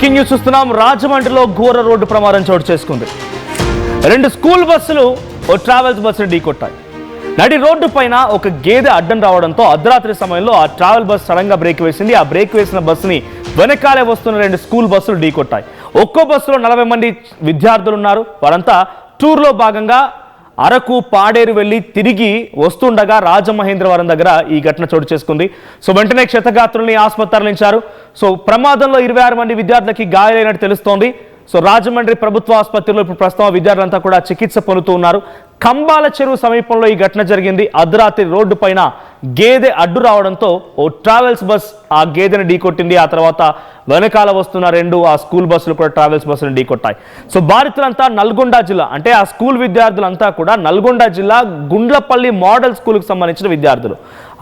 Breaking news చూస్తున్నాం. రాజమండ్రిలో ఘోర రోడ్డు ప్రమాదం చోటు చేసుకుంది. 2 స్కూల్ బస్సులు ఓ ట్రావెల్స్ బస్సును ఢీకొట్టాయి. నడి రోడ్డు పైన ఒక గేదె అడ్డం రావడంతో అర్ధరాత్రి సమయంలో ఆ ట్రావెల్ బస్ సడన్ గా బ్రేక్ వేసింది. ఆ బ్రేక్ వేసిన బస్సుని వెనకాలే వస్తున్న 2 స్కూల్ బస్సులు ఢీకొట్టాయి. ఒక్కో బస్సులో 40 మంది విద్యార్థులు ఉన్నారు. వారంతా టూర్లో భాగంగా అరకు పాడేరు వెళ్లి తిరిగి వస్తుండగా రాజమహేంద్రవరం దగ్గర ఈ ఘటన చోటు చేసుకుంది. సో వెంటనే క్షతగాత్రుల్ని ఆసుపత్రి తరలించారు. సో ప్రమాదంలో 26 మంది విద్యార్థులకి గాయాలైనట్టు తెలుస్తోంది. సో రాజమండ్రి ప్రభుత్వ ఆసుపత్రిలో ఇప్పుడు ప్రస్తుతం విద్యార్థులంతా కూడా చికిత్స పొందుతూ ఉన్నారు. కంబాల చెరువు సమీపంలో ఈ ఘటన జరిగింది. అర్ధరాత్రి రోడ్డు పైన గేదె అడ్డు రావడంతో ఓ ట్రావెల్స్ బస్ ఆ గేదెని ఢీకొట్టింది. ఆ తర్వాత వెనకాల వస్తున్న 2 ఆ స్కూల్ బస్సులు కూడా ట్రావెల్స్ బస్సులు ఢీకొట్టాయి. సో బాధితులంతా నల్గొండ జిల్లా, అంటే ఆ స్కూల్ విద్యార్థులంతా కూడా నల్గొండ జిల్లా గుండ్లపల్లి మోడల్ స్కూల్కి సంబంధించిన విద్యార్థులు.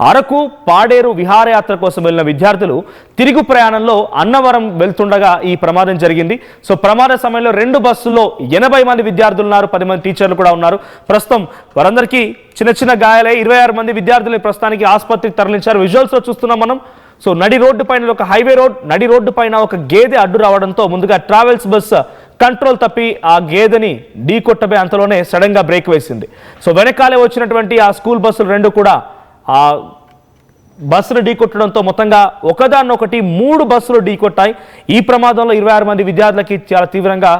అరకు పాడేరు విహారయాత్ర కోసం వెళ్ళిన విద్యార్థులు తిరుగు ప్రయాణంలో అన్నవరం వెళ్తుండగా ఈ ప్రమాదం జరిగింది. సో ప్రమాద సమయంలో 2 బస్సుల్లో 80 మంది విద్యార్థులు ఉన్నారు, 10 మంది టీచర్లు కూడా ఉన్నారు. ప్రస్తుతం వారందరికీ చిన్న చిన్న గాయాలై 26 మంది విద్యార్థులు ప్రస్తుతానికి ఆసుపత్రికి తరలించారు. విజువల్స్ లో చూస్తున్నాం మనం. సో నడి రోడ్డు పైన ఒక హైవే రోడ్, నడి రోడ్డు పైన ఒక గేదె అడ్డు రావడంతో ముందుగా ట్రావెల్స్ బస్ కంట్రోల్ తప్పి ఆ గేదెని ఢీకొట్టబోయే అంతలోనే సడన్ గా బ్రేక్ వేసింది. సో వెనకాలే వచ్చినటువంటి ఆ స్కూల్ బస్సులు 2 కూడా ఆ బస్సును ఢీకొట్టడంతో మొత్తంగా ఒకదాన్నొకటి 3 బస్సులు ఢీకొట్టాయి. ఈ ప్రమాదంలో 26 మంది విద్యార్థులకి చాలా తీవ్రంగా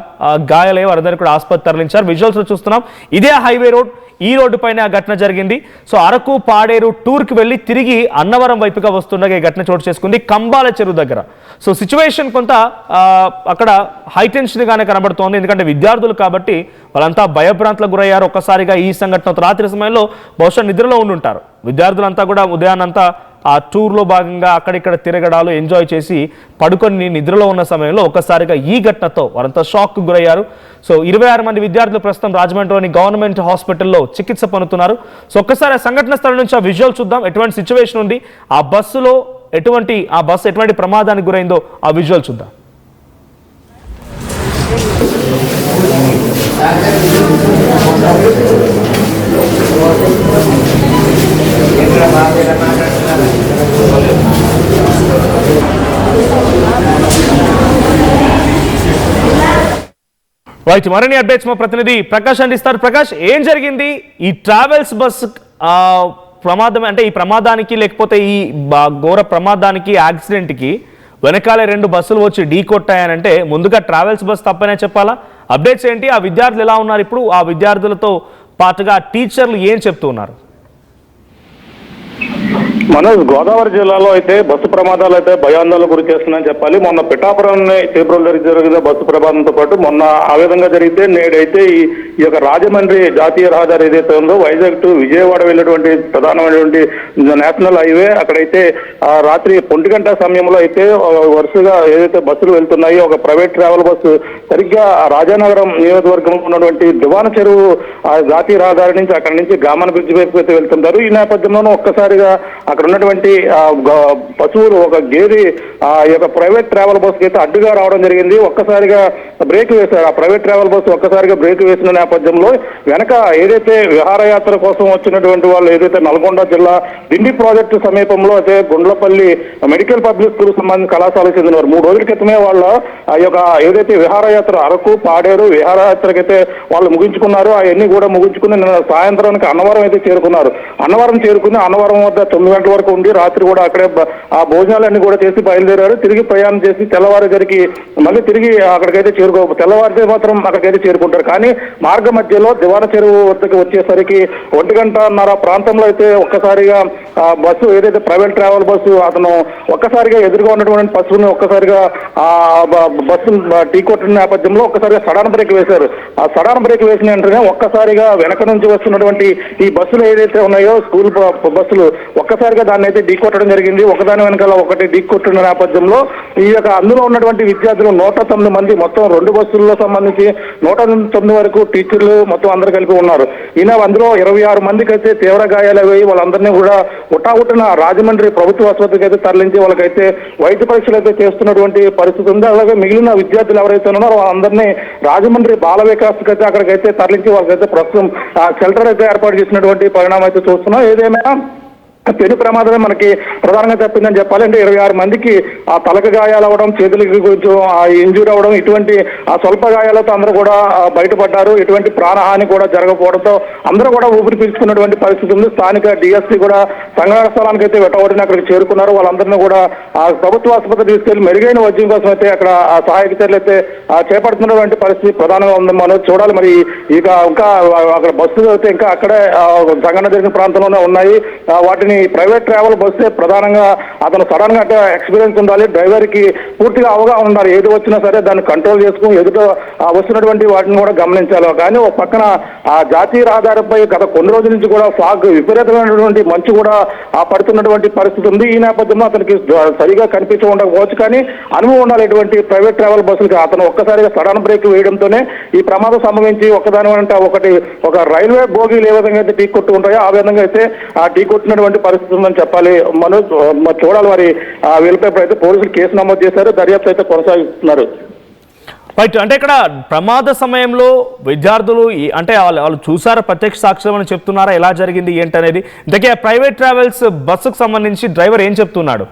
గాయాలయ్యి వారందరికీ కూడా ఆసుపత్రి తరలించారు. విజువల్స్ లో చూస్తున్నాం. ఇదే హైవే రోడ్, ఈ రోడ్డు పైన ఆ ఘటన జరిగింది. సో అరకు పాడేరు టూర్కి వెళ్ళి తిరిగి అన్నవరం వైపుగా వస్తుండగా ఈ ఘటన చోటు చేసుకుంది కంబాల చెరువు దగ్గర. సో సిచ్యువేషన్ కొంత అక్కడ హైటెన్షన్ గానే కనబడుతోంది. ఎందుకంటే విద్యార్థులు కాబట్టి వాళ్ళంతా భయభ్రాంతులకు గురయ్యారు. ఒక్కసారిగా ఈ సంఘటన రాత్రి సమయంలో బహుశా నిద్రలో ఉండుంటారు. విద్యార్థులంతా కూడా ఉదయాన్నంతా ఆ టూర్లో భాగంగా అక్కడిక్కడ తిరగడాలు ఎంజాయ్ చేసి పడుకొని నిద్రలో ఉన్న సమయంలో ఒక్కసారిగా ఈ ఘటనతో వారంతా షాక్కు గురయ్యారు. సో 26 మంది విద్యార్థులు ప్రస్తుతం రాజమండ్రిలోని గవర్నమెంట్ హాస్పిటల్లో చికిత్స పొందుతున్నారు. సో ఒక్కసారి ఆ సంఘటన స్థలం నుంచి ఆ విజువల్ చూద్దాం. ఎటువంటి సిచ్యువేషన్ ఉంది, ఆ బస్సు ఎటువంటి ప్రమాదానికి గురైందో ఆ విజువల్ చూద్దాం. రైట్, మరిన్ని అప్డేట్స్ మా ప్రతినిధి ప్రకాష్ అందిస్తారు. ప్రకాష్, ఏం జరిగింది ఈ ట్రావెల్స్ బస్ ప్రమాదం? అంటే ఈ ప్రమాదానికి లేకపోతే ఈ ఘోర ప్రమాదానికి, యాక్సిడెంట్కి వెనకాలే 2 బస్సులు వచ్చి ఢీ కొట్టాయనంటే ముందుగా ట్రావెల్స్ బస్ తప్పనే చెప్పాలా? అప్డేట్స్ ఏంటి? ఆ విద్యార్థులు ఎలా ఉన్నారు ఇప్పుడు? ఆ విద్యార్థులతో పాటుగా టీచర్లు ఏం చెప్తూ ఉన్నారు? మనోజ్, గోదావరి జిల్లాలో అయితే బస్సు ప్రమాదాలు అయితే భయాందోళనకు గురి చేస్తున్నాయని చెప్పాలి. మొన్న పిఠాపురం చేబ్రోలు జరిగిన బస్సు ప్రమాదంతో పాటు మొన్న ఆ విధంగా జరిగితే నేడైతే ఈ యొక్క రాజమండ్రి జాతీయ రహదారి ఏదైతే ఉందో వైజాగ్ టు విజయవాడ వెళ్ళినటువంటి ప్రధానమైనటువంటి నేషనల్ హైవే, అక్కడైతే రాత్రి 1 గంట సమయంలో అయితే వరుసగా ఏదైతే బస్సులు వెళ్తున్నాయో ఒక ప్రైవేట్ ట్రావెల్ బస్సు సరిగ్గా రాజానగరం నియోజకవర్గంలో ఉన్నటువంటి దివాన చెరువు జాతీయ రహదారి నుంచి అక్కడి నుంచి గామన్ బ్రిడ్జ్ వైపు అయితే వెళ్తుంటారు. ఈ నేపథ్యంలోనూ ఒక్కసారిగా అక్కడ ఉన్నటువంటి పశువులు ఒక గేదె ఆ యొక్క ప్రైవేట్ ట్రావెల్ బస్సుకి అయితే అడ్డుగా రావడం జరిగింది. ఒక్కసారిగా బ్రేక్ వేశారు. ఆ ప్రైవేట్ ట్రావెల్ బస్సు ఒక్కసారిగా బ్రేక్ వేసిన నేపథ్యంలో వెనక ఏదైతే విహారయాత్ర కోసం వచ్చినటువంటి వాళ్ళు ఏదైతే నల్గొండ జిల్లా దిండి ప్రాజెక్టు సమీపంలో అయితే గుండ్లపల్లి మెడికల్ పబ్లిక్ స్కూల్ సంబంధించిన కళాశాలకు చెందినవారు 3 రోజుల క్రితమే వాళ్ళ ఆ యొక్క ఏదైతే విహారయాత్ర అరకు పాడేరు విహారయాత్రకైతే వాళ్ళు ముగించుకున్నారు. అవన్నీ కూడా ముగించుకుని సాయంత్రానికి అన్నవరం అయితే చేరుకున్నారు. అన్నవరం వద్ద 9 గంటల వరకు ఉండి రాత్రి కూడా అక్కడే ఆ భోజనాలన్నీ కూడా చేసి బయలుదేరారు. తిరిగి ప్రయాణం చేసి తెల్లవారుజరికి మళ్ళీ తిరిగి అక్కడికైతే తెల్లవారితే మాత్రం అక్కడికైతే చేరుకుంటారు. కానీ మార్గ మధ్యలో దివాన చెరువు వద్దకు వచ్చేసరికి 1 గంటన్నర ప్రాంతంలో అయితే ఒక్కసారిగా బస్సు ఏదైతే ప్రైవేట్ ట్రావెల్ బస్సు అతను ఒక్కసారిగా ఎదురుగా ఉన్నటువంటి బస్సుని ఒక్కసారిగా బస్సు ఢీకొట్టిన నేపథ్యంలో ఒక్కసారిగా సడన్ బ్రేక్ వేశారు. ఆ సడన్ బ్రేక్ వేసిన వెంటనే ఒక్కసారిగా వెనక నుంచి వస్తున్నటువంటి ఈ బస్సులు ఏదైతే ఉన్నాయో స్కూల్ బస్సులు ఒక్కసారిగా దాన్ని అయితే ఢీకొట్టడం జరిగింది. ఒకదాని వెనకాల ఒకటి ఢీకొట్టిన నేపథ్యంలో ఈ యొక్క అందులో ఉన్నటువంటి విద్యార్థులు 109 మంది, మొత్తం 2 బస్సుల్లో సంబంధించి 109 వరకు టీచర్లు మొత్తం అందరు కలిపి ఉన్నారు. అందులో 26 మందికి అయితే తీవ్ర గాయాలయ్యాయి. వాళ్ళందరినీ కూడా ఉటావుటిన రాజమండ్రి ప్రభుత్వ ఆసుపత్రికి అయితే తరలించి వాళ్ళకైతే వైద్య పరీక్షలు అయితే చేస్తున్నటువంటి పరిస్థితి ఉంది. అలాగే మిగిలిన విద్యార్థులు ఎవరైతే ఉన్నారో వాళ్ళందరినీ రాజమండ్రి బాల వికాస్కి అయితే అక్కడికైతే తరలించి వాళ్ళకైతే ప్రస్తుతం షెల్టర్ అయితే ఏర్పాటు చేసినటువంటి పరిణామం అయితే చూస్తున్నాం. ఏదేమైనా పెను ప్రమాదమే మనకి ప్రధానంగా చెప్పిందని చెప్పాలి. అంటే 26 మందికి ఆ తలకు గాయాలు అవ్వడం, చేతులకి కొంచెం ఇంజూర్ అవ్వడం, ఇటువంటి ఆ స్వల్ప గాయాలతో అందరూ కూడా బయటపడ్డారు. ఇటువంటి ప్రాణహాని కూడా జరగకపోవడంతో అందరూ కూడా ఊపిరి పీల్చుకున్నటువంటి పరిస్థితి ఉంది. స్థానిక డిఎస్పీ కూడా సంఘటన స్థలానికి అయితే వెంటబడిన అక్కడికి చేరుకున్నారు. వాళ్ళందరినీ కూడా ఆ ప్రభుత్వ ఆసుపత్రి తీసుకెళ్లి మెరుగైన వైద్యం కోసం అయితే అక్కడ సహాయక చర్యలు అయితే చేపడుతున్నటువంటి పరిస్థితి ప్రధానంగా ఉంది. మనం చూడాలి మరి ఇంకా అక్కడ బస్సులు అయితే ఇంకా అక్కడే సంఘటన జరిగిన ప్రాంతంలోనే ఉన్నాయి. వాటిని ప్రైవేట్ ట్రావెల్ బస్సే ప్రధానంగా అతను సడన్ గా ఎక్స్పీరియన్స్ ఉండాలి, డ్రైవర్ కి పూర్తిగా అవగాహన ఉండాలి. ఏది వచ్చినా సరే దాన్ని కంట్రోల్ చేసుకుని ఎదుట వస్తున్నటువంటి వాటిని కూడా గమనించాలి. కానీ ఒక పక్కన ఆ జాతీయ రహదారిపై గత కొన్ని రోజుల నుంచి కూడా ఫాగ్ విపరీతమైనటువంటి మంచు కూడా పడుతున్నటువంటి పరిస్థితి ఉంది. ఈ నేపథ్యంలో అతనికి సరిగా కనిపించి ఉండకపోవచ్చు, కానీ అనుభవం ఉండాలి ఇటువంటి ప్రైవేట్ ట్రావెల్ బస్సులకి. అతను ఒక్కసారిగా సడన్ బ్రేక్ వేయడంతోనే ఈ ప్రమాదం సంభవించి ఒకదాని వెంట ఒక రైల్వే బోగీలు ఏ విధంగా అయితే ఢీ కొట్టు ఉంటాయో ఆ విధంగా అయితే ఆ ఢీ కొట్టినటువంటి పరిస్థితి ఉందని చెప్పాలి. చూడాలి మరి వీళ్ళపై అయితే పోలీసులు కేసు నమోదు చేశారు, దర్యాప్తు అయితే కొనసాగిస్తున్నారు. రైట్. అంటే ఇక్కడ ప్రమాద సమయంలో విద్యార్థులు అంటే వాళ్ళు చూసారా, ప్రత్యక్ష సాక్ష్యం అని చెప్తున్నారా, ఎలా జరిగింది ఏంటనేది? ఇంతకీ ప్రైవేట్ ట్రావెల్స్ బస్సుకు సంబంధించి డ్రైవర్ ఏం చెప్తున్నాడు?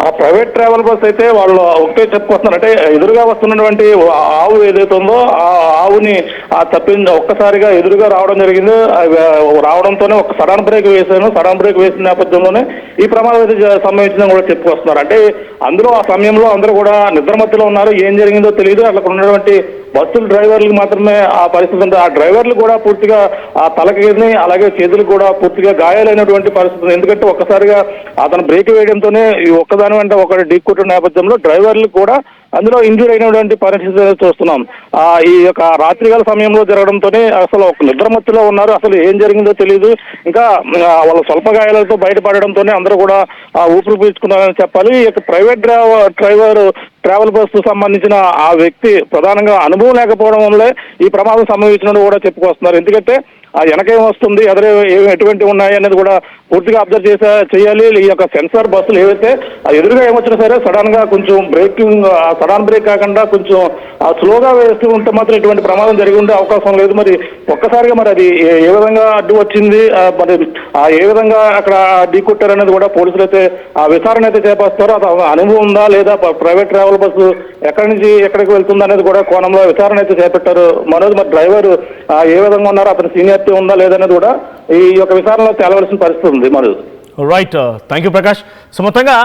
ఆ ప్రైవేట్ ట్రావెల్ బస్ అయితే వాళ్ళు ఒకటే చెప్పుకొస్తున్నారు. అంటే ఎదురుగా వస్తున్నటువంటి ఆవు ఏదైతే ఉందో ఆ ఆవుని ఒక్కసారిగా ఎదురుగా రావడం జరిగింది. రావడంతోనే ఒక సడన్ బ్రేక్ వేశాను. సడన్ బ్రేక్ వేసిన నేపథ్యంలోనే ఈ ప్రమాదం అయితే సంభవించిందని కూడా చెప్పుకొస్తున్నారు. అంటే అందులో ఆ సమయంలో అందరూ కూడా నిద్రమత్తులో ఉన్నారు, ఏం జరిగిందో తెలియదు. అట్లా ఉన్నటువంటి బస్సుల డ్రైవర్లకు మాత్రమే ఆ పరిస్థితి ఉంది. ఆ డ్రైవర్లు కూడా పూర్తిగా ఆ తలకి అలాగే చేతులకు కూడా పూర్తిగా గాయాలైనటువంటి పరిస్థితి. ఎందుకంటే ఒక్కసారిగా అతను బ్రేక్ వేయడంతోనే ఈ ఒక్కదాని వెంట ఒకటి ఢీకొట్టిన నేపథ్యంలో డ్రైవర్లు కూడా అందులో ఇంజూర్ అయినటువంటి పరిస్థితి చూస్తున్నాం. ఈ యొక్క రాత్రికాల సమయంలో జరగడంతోనే అసలు ఒక నిద్రమత్తులో ఉన్నారు, అసలు ఏం జరిగిందో తెలియదు. ఇంకా వాళ్ళ స్వల్ప గాయాలతో బయటపడడంతోనే అందరూ కూడా ఊపిరి పీల్చుకున్నారని చెప్పాలి. ఈ యొక్క ప్రైవేట్ డ్రైవర్ ట్రావెల్ బస్సు సంబంధించిన ఆ వ్యక్తి ప్రధానంగా అనుభవం లేకపోవడం వల్లే ఈ ప్రమాదం సంభవించినట్టు కూడా చెప్పుకొస్తున్నారు. ఎందుకంటే ఆ వెనకేం వస్తుంది, ఎటువంటి ఉన్నాయి అనేది కూడా పూర్తిగా అబ్జర్వ్ చేయాలి. ఈ యొక్క సెన్సార్ బస్సులు ఏవైతే ఎదురుగా ఏమొచ్చినా సరే సడన్ గా కొంచెం సడన్ బ్రేక్ కాకుండా కొంచెం స్లోగా వేస్తూ ఉంటే మాత్రం ఇటువంటి ప్రమాదం జరిగి ఉండే అవకాశం లేదు. మరి ఒక్కసారిగా మరి అది ఏ విధంగా అడ్డు వచ్చింది, మరి ఏ విధంగా అక్కడ ఢీకొట్టారు అనేది కూడా పోలీసులు అయితే విచారణ అయితే చేపడతారు. అది అనుభవం ఉందా లేదా, ప్రైవేట్ ట్రావెల్ బస్సు ఎక్కడి నుంచి ఎక్కడికి వెళ్తుందా అనేది కూడా కోణంలో విచారణ అయితే చేపట్టారు. మనోజ్ మరి డ్రైవర్ ఏ విధంగా ఉన్నారు, అతని సీనియారిటీ ఉందా లేదనేది కూడా ఈ యొక్క విచారణలో తేలవలసిన పరిస్థితి ఉంది. Manoj. Right, thank you Prakash. So మొత్తంగా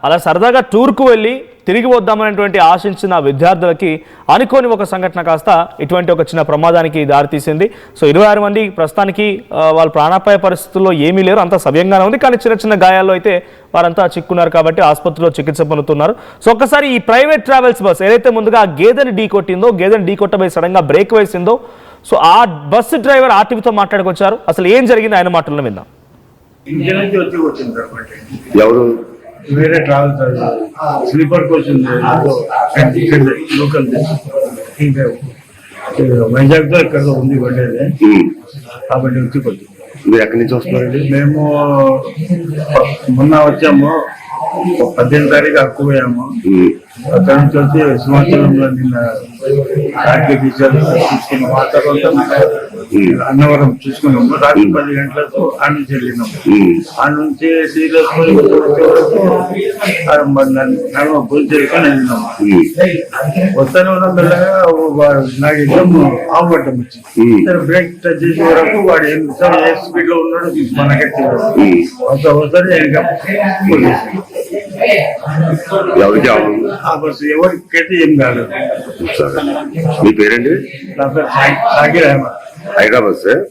అలా సరదాగా టూర్కు వెళ్ళి తిరిగి వద్దామనేటువంటి ఆశించిన విద్యార్థులకి అనుకోని ఒక సంఘటన కాస్త ఇటువంటి ఒక చిన్న ప్రమాదానికి దారితీసింది. సో 26 మంది ప్రస్తుతానికి వాళ్ళ ప్రాణాపాయ పరిస్థితుల్లో ఏమీ లేరు, అంతా సవ్యంగానే ఉంది. కానీ చిన్న చిన్న గాయాల్లో అయితే వారంతా చిక్కున్నారు కాబట్టి ఆసుపత్రిలో చికిత్స పొందుతున్నారు. సో ఒక్కసారి ఈ ప్రైవేట్ ట్రావెల్స్ బస్ ఏదైతే ముందుగా ఆ గేదెని ఢీకొట్టిందో, గేదెని ఢీకొట్టబోయి సడన్గా బ్రేక్ వేసిందో, సో ఆ బస్సు డ్రైవర్ ఆర్టీవీతో మాట్లాడుకొచ్చారు. అసలు ఏం జరిగింది ఆయన మాటలను విందాం. ఎవరు వేరే ట్రావెల్ స్లీపర్ కోచ్ ఉంది లోకల్, ఇంకా వైజాగ్ తో ఇక్కడ ఉంది వెళ్ళేది కాబట్టి వచ్చి మీరు ఎక్కడి నుంచి వస్తున్నారండి? మేము మొన్న వచ్చాము, 18 తారీఖు అక్కు పోయాము. అక్కడ నుంచి వచ్చి సింహాచలంలో నిన్న తీసుకున్నాము. ఆ తర్వాత అన్నవరం చూసుకున్నాము. రాత్రి 10 గంటలకు ఆ నుంచి వెళ్ళినాము. ఆ నుంచి సీరియస్ పులిచేరుకొని వెళ్ళినాము. వస్తానే ఉన్నాం. మెల్లగా నాకు ఎగ్జామ్ ఆపట్టం వచ్చింది. బ్రేక్ టచ్ చేసే వరకు వాడు ఏ స్పీడ్ లో ఉన్నాడు మనకెట్టి ఒకసారి ఆ బస్సు ఎవరికైతే ఏం కాదు. మీ పేరేంటి? నా పేరు సాగిర్ అహ్మద్, హైదరాబాద్ సార్.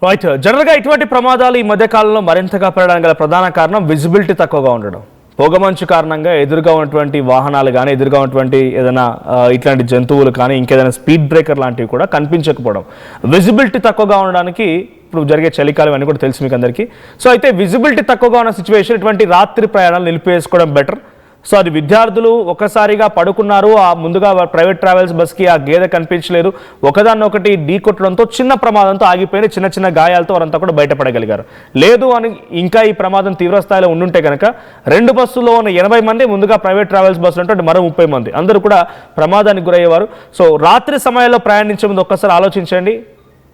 రైట్. జనరల్గా ఇటువంటి ప్రమాదాలు ఈ మధ్య కాలంలో మరింతగా పెరగడానికి గల ప్రధాన కారణం విజిబిలిటీ తక్కువగా ఉండడం. పొగమంచు కారణంగా ఎదురుగా ఉన్నటువంటి వాహనాలు కానీ, ఎదురుగా ఉన్నటువంటి ఏదైనా ఇట్లాంటి జంతువులు కానీ, ఇంకేదైనా స్పీడ్ బ్రేకర్ లాంటివి కూడా కనిపించకపోవడం. విజిబిలిటీ తక్కువగా ఉండడానికి ఇప్పుడు జరిగే చలికాలం అని కూడా తెలుసు మీకు అందరికీ. సో అయితే విజిబిలిటీ తక్కువగా ఉన్న సిచ్యువేషన్ ఇటువంటి రాత్రి ప్రయాణాలు నిలిపివేసుకోవడం బెటర్. సో అది విద్యార్థులు ఒక్కసారిగా పడుకున్నారు, ఆ ముందుగా ప్రైవేట్ ట్రావెల్స్ బస్కి ఆ గేదె కనిపించలేదు, ఒకదాన్నొకటి ఢీకొట్టడంతో చిన్న ప్రమాదంతో ఆగిపోయిన చిన్న చిన్న గాయాలతో వారంతా కూడా బయటపడగలిగారు. లేదు అని ఇంకా ఈ ప్రమాదం తీవ్రస్థాయిలో ఉండుంటే కనుక 2 బస్సులో ఉన్న 80 మంది, ముందుగా ప్రైవేట్ ట్రావెల్స్ బస్సులు అంటే మరో 30 మంది అందరూ కూడా ప్రమాదానికి గురయ్యేవారు. సో రాత్రి సమయాల్లో ప్రయాణించే ముందు ఒక్కసారి ఆలోచించండి.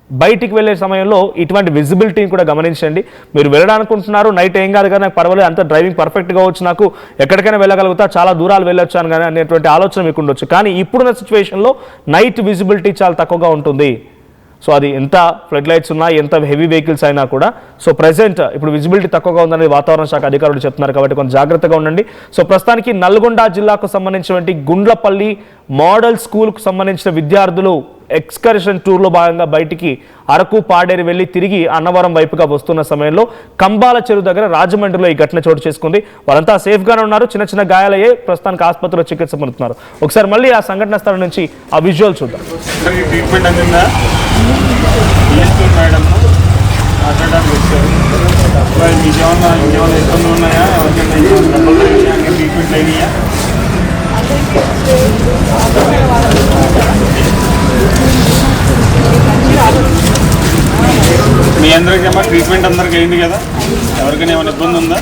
బయటికి వెళ్ళే సమయంలో ఇటువంటి విజిబిలిటీని కూడా గమనించండి. మీరు వెళ్ళడానుకుంటున్నారు, నైట్ ఏం కాదు కదా, నాకు పర్వాలేదు, అంత డ్రైవింగ్ పర్ఫెక్ట్గా వచ్చు, నాకు ఎక్కడికైనా వెళ్ళగలుగుతా, చాలా దూరాలు వెళ్ళొచ్చాను కానీ అనేటువంటి ఆలోచన మీకు ఉండొచ్చు. కానీ ఇప్పుడున్న సిచ్యువేషన్లో నైట్ విజిబిలిటీ చాలా తక్కువగా ఉంటుంది. సో అది ఎంత ఫ్లడ్ లైట్స్ ఉన్నా, ఎంత హెవీ వెహికల్స్ అయినా కూడా. సో ప్రెసెంట్ ఇప్పుడు విజిబిలిటీ తక్కువగా ఉందని వాతావరణ శాఖ అధికారులు చెప్తున్నారు, కాబట్టి కొంచెం జాగ్రత్తగా ఉండండి. సో ప్రస్తుతానికి నల్గొండ జిల్లాకు సంబంధించినటువంటి గుండ్లపల్లి మోడల్ స్కూల్కు సంబంధించిన విద్యార్థులు ఎక్స్కర్షన్ టూర్లో భాగంగా బయటికి అరకు, పాడేరు వెళ్ళి తిరిగి అన్నవరం వైపుగా వస్తున్న సమయంలో కంబాల చెరువు దగ్గర రాజమండ్రిలో ఈ ఘటన చోటు చేసుకుంది. వాళ్ళంతా సేఫ్గానే ఉన్నారు, చిన్న చిన్న గాయాలయ్యే ప్రస్తుతానికి ఆసుపత్రిలో చికిత్స పొందుతున్నారు. ఒకసారి మళ్ళీ ఆ సంఘటన స్థలం నుంచి ఆ విజువల్ చూద్దాం. ట్రీట్మెంట్ అందిందా మేడం మాట్లాడడానికి వచ్చారు. మీకేమన్నా ఇంకేమైనా ఇబ్బందులు ఉన్నాయా, ఎవరికైనా ట్రీట్మెంట్ అయినాయా? మీ అందరికీ ఏమో ట్రీట్మెంట్ అందరికి అయింది కదా, ఎవరికైనా ఏమైనా ఇబ్బంది ఉందా?